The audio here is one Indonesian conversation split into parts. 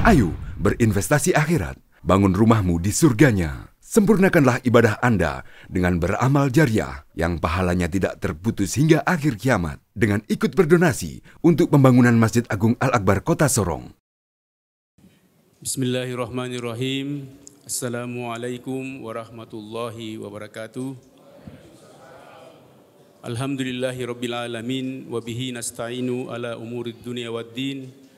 Ayo berinvestasi akhirat, bangun rumahmu di surganya. Sempurnakanlah ibadah Anda dengan beramal jariah yang pahalanya tidak terputus hingga akhir kiamat dengan ikut berdonasi untuk pembangunan Masjid Agung Al-Akbar Kota Sorong. Bismillahirrahmanirrahim. Assalamualaikum warahmatullahi wabarakatuh. Alhamdulillahirabbil alamin wa bihi nasta'inu ala umurid dunya waddin.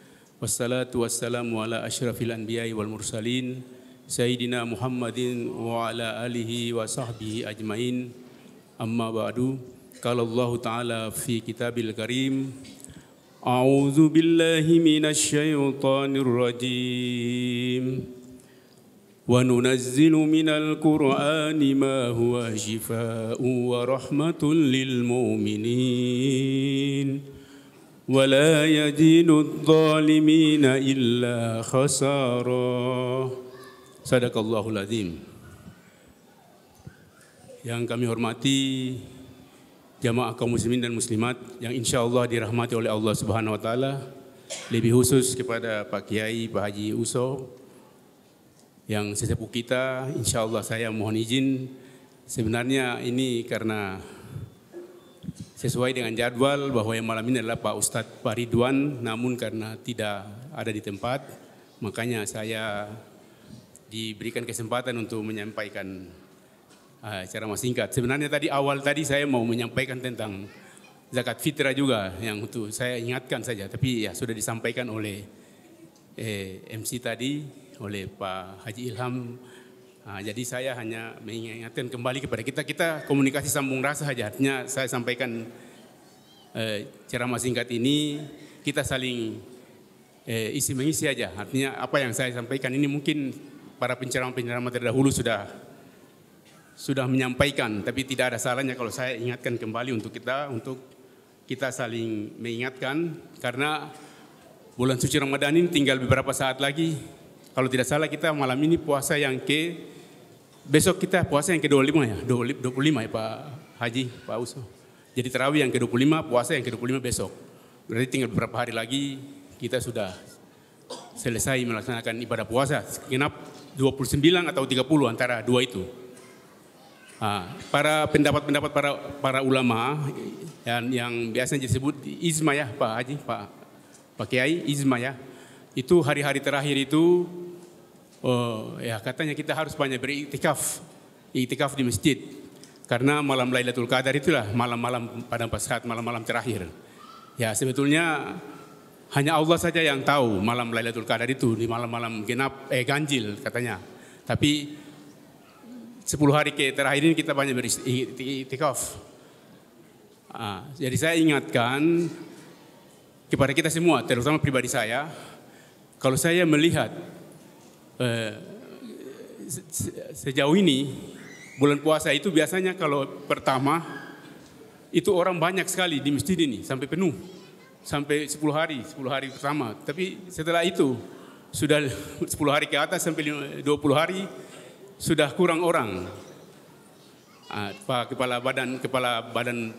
Wassalatu wassalamu ala asyrafil anbiya'i wal mursalin Sayyidina Muhammadin wa ala alihi wa sahbihi ajmain. Amma ba'du. Qala Allah Ta'ala fi kitabil karim, A'udzu billahi minasy syaithanir rajim. Wa nunazzilu minal Qur'ani ma huwa shifaa'un wa rahmatun lil mu'minin. Wa la yazidu adh-dhalimina illa khasara. Sadaqallahul azim. Yang kami hormati jamaah kaum muslimin dan muslimat yang insya Allah dirahmati oleh Allah Subhanahu wa taala, lebih khusus kepada Pak Kiai, Pak Haji Uso yang sesepuh kita, insya Allah saya mohon izin. Sebenarnya ini karena sesuai dengan jadwal bahwa yang malam ini adalah Pak Ustadz Pak Ridwan, namun karena tidak ada di tempat, makanya saya diberikan kesempatan untuk menyampaikan ceramah singkat. Sebenarnya awal tadi saya mau menyampaikan tentang zakat fitrah juga, yang untuk saya ingatkan saja, tapi ya sudah disampaikan oleh MC tadi, oleh Pak Haji Ilham. Jadi saya hanya mengingatkan kembali kepada kita komunikasi sambung rasa saja. Artinya saya sampaikan ceramah singkat ini, kita saling isi mengisi aja. Artinya apa yang saya sampaikan ini mungkin para penceramah-penceramah terdahulu sudah menyampaikan, tapi tidak ada salahnya kalau saya ingatkan kembali untuk kita saling mengingatkan, karena bulan suci Ramadan ini tinggal beberapa saat lagi. Kalau tidak salah kita malam ini puasa besok kita puasa yang ke-25 ya, 25 ya Pak Haji, Pak Uso. Jadi tarawih yang ke-25, puasa yang ke-25 besok. Berarti tinggal beberapa hari lagi kita sudah selesai melaksanakan ibadah puasa. Genap 29 atau 30 antara dua itu. Para pendapat para ulama yang biasanya disebut izma ya Pak Haji, Pak Kiai, izma ya. Itu hari-hari terakhir itu katanya kita harus banyak beriktikaf di masjid. Karena malam Lailatul Qadar itulah malam-malam pada saat malam-malam terakhir. Ya sebetulnya hanya Allah saja yang tahu malam Lailatul Qadar itu di malam-malam ganjil katanya. Tapi 10 hari terakhir ini kita banyak beriktikaf. Jadi saya ingatkan kepada kita semua, terutama pribadi saya, kalau saya melihat sejauh ini bulan puasa itu biasanya kalau pertama itu orang banyak sekali di masjid ini sampai penuh, sampai 10 hari pertama. Tapi setelah itu sudah 10 hari ke atas sampai 20 hari sudah kurang orang. Pak Kepala Badan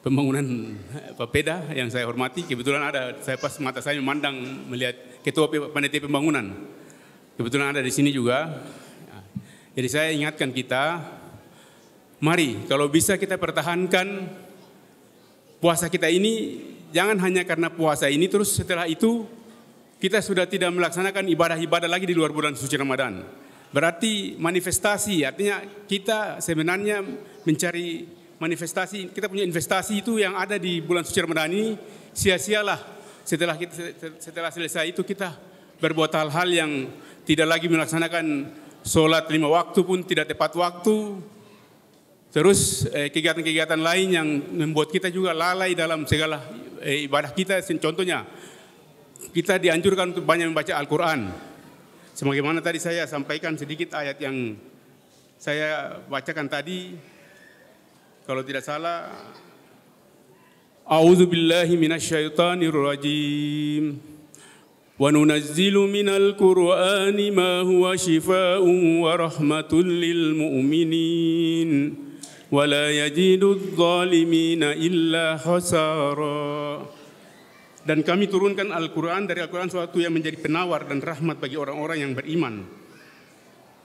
Pembangunan Papeda yang saya hormati, kebetulan ada, saya pas mata saya memandang melihat Ketua Panitia Pembangunan, kebetulan ada di sini juga. Jadi saya ingatkan kita, mari kalau bisa kita pertahankan puasa kita ini, jangan hanya karena puasa ini terus setelah itu kita sudah tidak melaksanakan ibadah-ibadah lagi di luar bulan suci Ramadan. Berarti manifestasi, artinya kita sebenarnya mencari manifestasi, kita punya investasi itu yang ada di bulan suci Ramadan ini sia-sialah. Setelah selesai itu kita berbuat hal-hal yang tidak lagi melaksanakan sholat 5 waktu pun tidak tepat waktu. Terus kegiatan-kegiatan lain yang membuat kita juga lalai dalam segala ibadah kita. Contohnya kita dianjurkan untuk banyak membaca Al-Quran. Sebagaimana tadi saya sampaikan sedikit ayat yang saya bacakan tadi. Kalau tidak salah, A'udzu billahi minasyaitonir rajim. Wa nunazzilu minal Qur'ani ma huwa shifaa'un wa rahmatun lil mu'minin wa la yazidu adh-dhalimina illa khasara. Dan kami turunkan Al-Quran, dari Al-Quran suatu yang menjadi penawar dan rahmat bagi orang-orang yang beriman.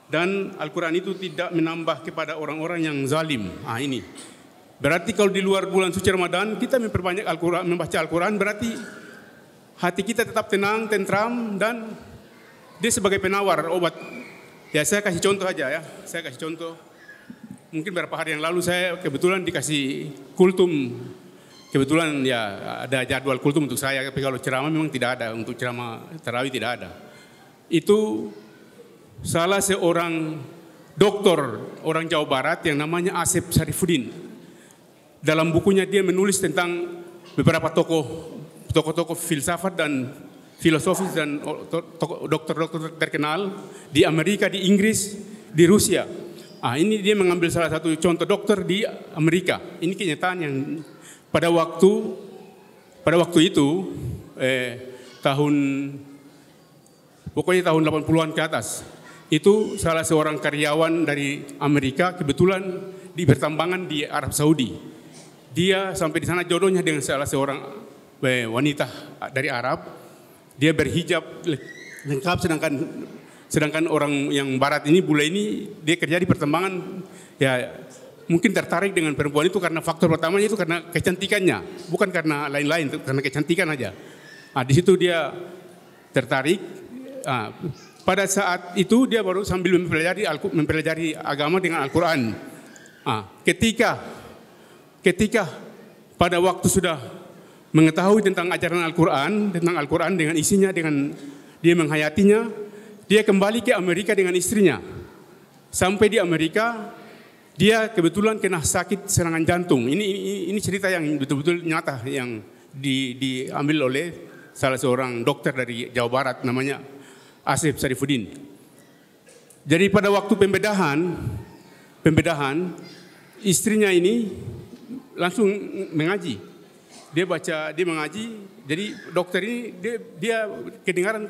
Dan Al-Quran itu tidak menambah kepada orang-orang yang zalim. Ini. Berarti kalau di luar bulan suci Ramadan kita memperbanyak Al-Quran, membaca Al-Quran, berarti hati kita tetap tenang, tentram, dan dia sebagai penawar obat. Ya saya kasih contoh aja ya. Saya kasih contoh. Mungkin beberapa hari yang lalu saya kebetulan dikasih kultum. Kebetulan ya ada jadwal kultum untuk saya, tapi kalau ceramah memang tidak ada, untuk ceramah tarawih tidak ada. Itu salah seorang doktor orang Jawa Barat yang namanya Asep Syarifuddin. Dalam bukunya dia menulis tentang beberapa tokoh-tokoh filsafat dan filosofis dan dokter-dokter terkenal di Amerika, di Inggris, di Rusia. Ini dia mengambil salah satu contoh dokter di Amerika. Ini kenyataan yang pada waktu itu tahun 80-an ke atas, itu salah seorang karyawan dari Amerika kebetulan di bertambangan di Arab Saudi. Dia sampai di sana jodohnya dengan salah seorang wanita dari Arab. Dia berhijab lengkap, sedangkan orang yang barat ini, bule ini, dia kerja di pertambangan, ya mungkin tertarik dengan perempuan itu karena faktor pertamanya itu karena kecantikannya, bukan karena lain-lain, karena kecantikan aja. Di situ dia tertarik. Pada saat itu dia baru sambil mempelajari agama dengan Al-Quran. Ketika pada waktu sudah mengetahui tentang ajaran Al-Quran dengan isinya, dengan dia menghayatinya, dia kembali ke Amerika dengan istrinya. Sampai di Amerika, dia kebetulan kena sakit serangan jantung. Ini cerita yang betul-betul nyata yang diambil oleh salah seorang dokter dari Jawa Barat namanya Asep Syarifuddin. Jadi pada waktu pembedahan istrinya ini langsung mengaji. Dia mengaji. Jadi dokter ini dia kedengaran,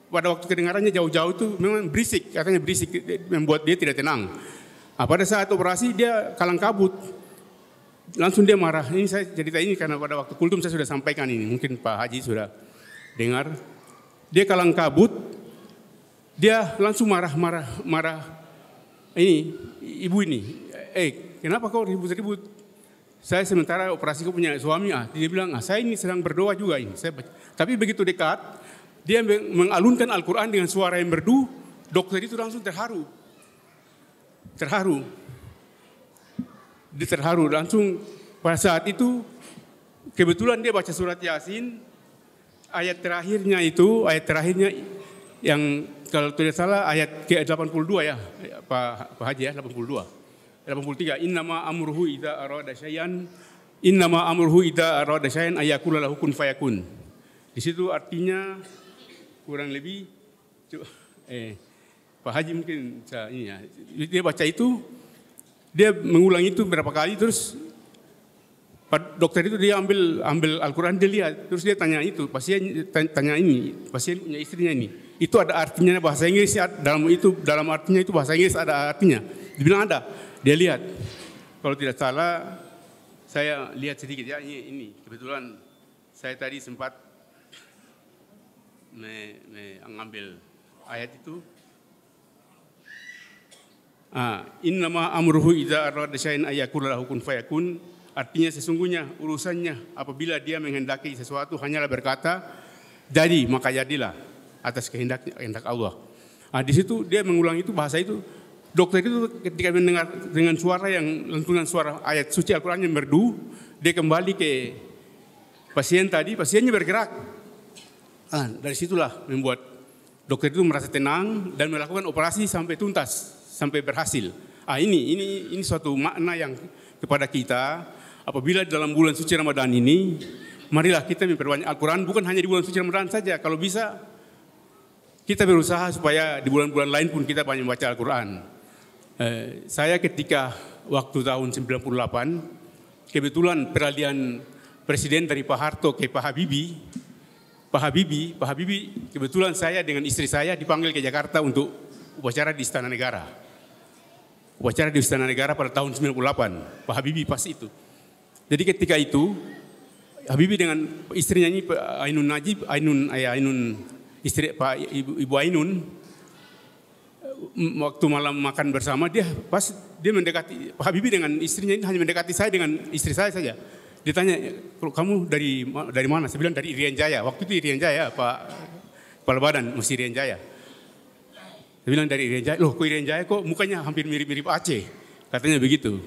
pada waktu kedengarannya jauh-jauh itu memang berisik, katanya berisik, membuat dia tidak tenang. Pada saat operasi dia kalang kabut, langsung dia marah. Ini saya cerita ini karena pada waktu kultum saya sudah sampaikan ini, mungkin Pak Haji sudah dengar. Dia kalang kabut, dia langsung marah. Ini ibu ini, kenapa kau ribut-ribut? Saya sementara operasi kau punya suami. Dia bilang, saya ini sedang berdoa juga ini. Tapi begitu dekat, dia mengalunkan Al-Quran dengan suara yang merdu. Dokter itu langsung terharu. Dia terharu langsung. Pada saat itu kebetulan dia baca surat Yasin, ayat terakhirnya yang kalau tidak salah ayat ke-82 ya Pak Haji ya, 83. Innama amruhu idza arada syai'an ayyakula lahu kun fayakun. Di situ artinya kurang lebih Pak Haji mungkin ini ya. Dia baca itu, dia mengulang itu berapa kali, terus dokter itu dia ambil Al-Quran, dia lihat, terus dia tanya itu, pasien punya istrinya ini, itu ada artinya bahasa Inggris dalam artinya itu bahasa Inggris ada artinya. Dibilang ada, dia lihat. Kalau tidak salah, saya lihat sedikit ya, ini kebetulan saya tadi sempat mengambil ayat itu. Innama amruhu idza arada syai'an ayyakula lahu kun fayakun. Artinya sesungguhnya urusannya apabila dia menghendaki sesuatu hanyalah berkata jadi, maka jadilah atas kehendak Allah. Di situ dia mengulang itu, bahasa itu. Dokter itu ketika mendengar dengan suara yang lantunan suara ayat suci Al-Quran yang merdu, dia kembali ke pasien tadi, pasiennya bergerak. Dari situlah membuat dokter itu merasa tenang dan melakukan operasi sampai tuntas, sampai berhasil. Ini suatu makna yang kepada kita, apabila dalam bulan suci Ramadan ini, marilah kita memperbanyak Al-Quran, bukan hanya di bulan suci Ramadan saja. Kalau bisa, kita berusaha supaya di bulan-bulan lain pun kita banyak membaca Al-Quran. Saya ketika waktu tahun 98, kebetulan peralihan presiden dari Pak Harto ke Pak Habibie, kebetulan saya dengan istri saya dipanggil ke Jakarta untuk upacara di Istana Negara. Upacara di Istana Negara pada tahun 98, Pak Habibie pas itu. Jadi ketika itu Habibie dengan istrinya ini Ainun Najib, Ainun istri Pak Ibu Ainun, waktu malam makan bersama dia mendekati Pak Habibie dengan istrinya ini hanya mendekati saya dengan istri saya saja. Ditanya, kalau kamu dari mana? Saya bilang dari Irian Jaya. Waktu itu Irian Jaya, Pak Kepala Badan mesti Irian Jaya. Saya bilang dari Irian Jaya. Loh, kok Irian Jaya kok mukanya hampir mirip-mirip Aceh? Katanya begitu.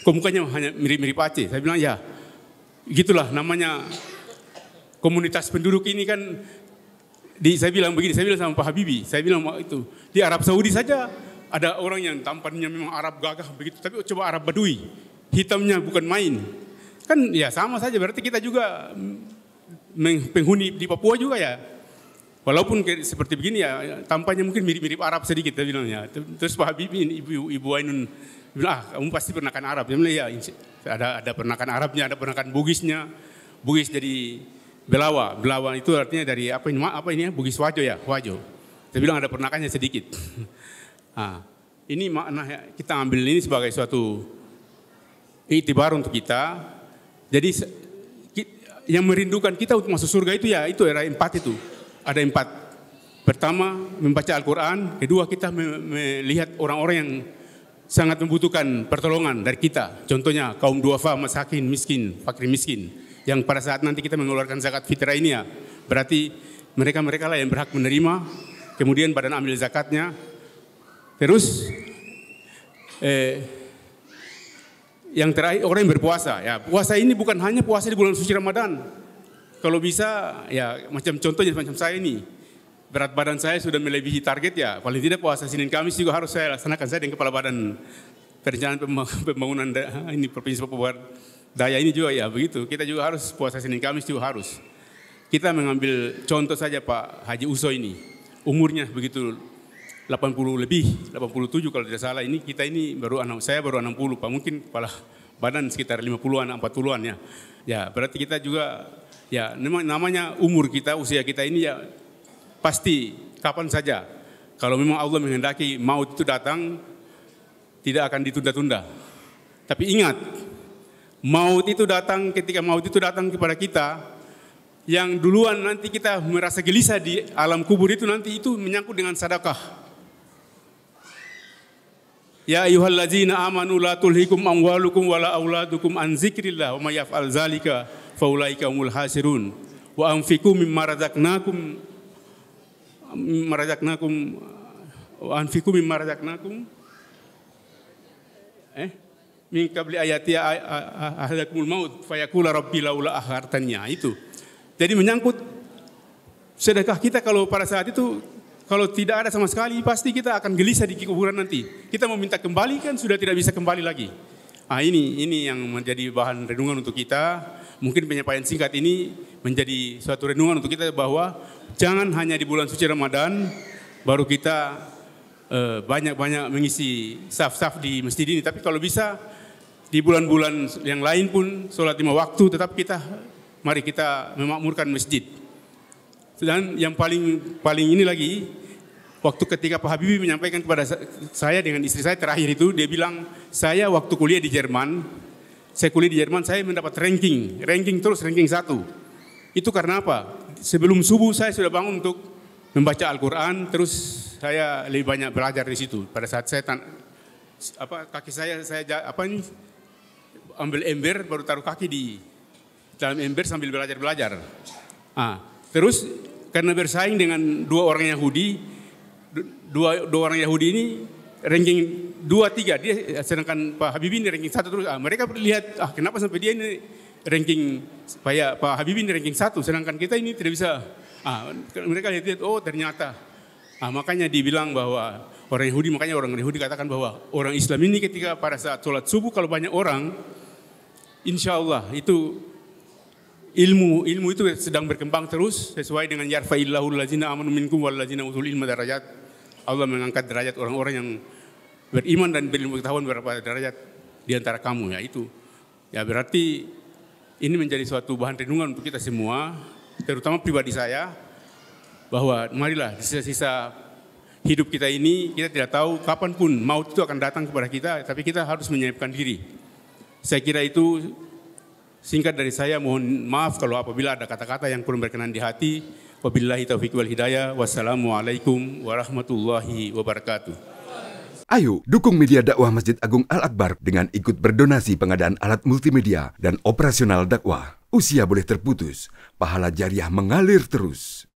Kok mukanya hanya mirip-mirip Aceh? Saya bilang ya, gitulah namanya komunitas penduduk ini kan. Saya bilang begini, saya bilang sama Pak Habibie, saya bilang itu di Arab Saudi saja ada orang yang tampannya memang Arab gagah begitu, tapi coba Arab Badui, hitamnya bukan main. Kan ya sama saja, berarti kita juga penghuni di Papua juga ya. Walaupun seperti begini ya, tampaknya mungkin mirip-mirip Arab sedikit, saya bilang ya. Terus Pak Habibie, Ibu Ainun bilang, kamu pasti penakan Arab. Saya bilang ya, ada penakan Arabnya, ada penakan Bugisnya. Bugis jadi Belawa. Belawa itu artinya dari apa ini ya, Bugis Wajo ya, Wajo. Saya bilang ada penakannya sedikit. Nah, ini makna kita ambil ini sebagai suatu iktibar untuk kita. Jadi yang merindukan kita untuk masuk surga itu ya, itu era 4 itu. Ada 4. Pertama, membaca Al-Quran. Kedua, kita melihat orang-orang yang sangat membutuhkan pertolongan dari kita. Contohnya kaum duafa, masakin, miskin, fakir miskin. Yang pada saat nanti kita mengeluarkan zakat fitrah ini ya, berarti mereka lah yang berhak menerima. Kemudian badan ambil zakatnya. Terus yang terakhir orang yang berpuasa. Ya, puasa ini bukan hanya puasa di bulan suci Ramadan. Kalau bisa ya macam contohnya macam saya ini. Berat badan saya sudah melebihi target ya. Paling tidak puasa Senin Kamis juga harus saya laksanakan. Saya dengan Kepala Badan Perencanaan Pembangunan ini Provinsi Papua Daya ini juga ya begitu. Kita juga harus puasa Senin Kamis juga harus. Kita mengambil contoh saja Pak Haji Uso ini. Umurnya begitu 80 lebih, 87 kalau tidak salah. Ini kita ini saya baru 60 Pak. Mungkin kepala badan sekitar 50-an, 40-an ya. Ya, berarti kita juga ya namanya umur kita, usia kita ini ya pasti kapan saja. Kalau memang Allah menghendaki maut itu datang, tidak akan ditunda-tunda. Tapi ingat, maut itu datang ketika maut itu datang kepada kita, yang duluan nanti kita merasa gelisah di alam kubur itu nanti itu menyangkut dengan sedekah. Ya ayyuhallazina amanu la tulhikum amwalukum wala auladukum an zikrillah wa may yaf'al zalika faulaika humul hasirun wa anfiqu mimma razaqnakum min qabli ayati ahadakumul maut fayaqula rabbi laula akhartani. Itu. Jadi menyangkut sedekah kita kalau pada saat itu kalau tidak ada sama sekali, pasti kita akan gelisah di kuburan nanti. Kita mau minta kembali kan sudah tidak bisa kembali lagi. Nah, ini yang menjadi bahan renungan untuk kita. Mungkin penyampaian singkat ini menjadi suatu renungan untuk kita bahwa jangan hanya di bulan suci Ramadan baru kita banyak-banyak mengisi saf-saf di masjid ini. Tapi kalau bisa di bulan-bulan yang lain pun sholat 5 waktu, tetap mari kita memakmurkan masjid. Dan yang paling ini lagi, waktu ketika Pak Habibie menyampaikan kepada saya dengan istri saya terakhir itu, dia bilang, saya waktu kuliah di Jerman, saya mendapat ranking 1. Itu karena apa? Sebelum subuh saya sudah bangun untuk membaca Al-Quran, terus saya lebih banyak belajar di situ. Pada saat saya kaki saya ambil ember, baru taruh kaki di dalam ember sambil belajar. Terus karena bersaing dengan dua orang Yahudi ini ranking 2-3, dia sedangkan Pak Habibie ini ranking 1 terus. Mereka lihat kenapa sampai dia ini ranking Pak Habibie ini ranking 1 sedangkan kita ini tidak bisa. Mereka lihat oh ternyata. Makanya dibilang bahwa orang Yahudi katakan bahwa orang Islam ini ketika pada saat sholat subuh kalau banyak orang, insya Allah itu ilmu itu sedang berkembang terus sesuai dengan yarfa'illahul ladzina amanu minkum wal ladzina utul ilma darajat. Allah mengangkat derajat orang-orang yang beriman dan berilmu pengetahuan beberapa derajat di antara kamu ya itu. Ya berarti ini menjadi suatu bahan renungan untuk kita semua, terutama pribadi saya, bahwa marilah di sisa-sisa hidup kita ini kita tidak tahu kapanpun maut itu akan datang kepada kita, tapi kita harus menyiapkan diri. Saya kira itu Singkat dari saya, mohon maaf kalau apabila ada kata-kata yang kurang berkenan di hati. Wabillahi taufiq wal hidayah. Wassalamualaikum warahmatullahi wabarakatuh. Ayo dukung media dakwah Masjid Agung Al-Akbar dengan ikut berdonasi pengadaan alat multimedia dan operasional dakwah. Usia boleh terputus, pahala jariah mengalir terus.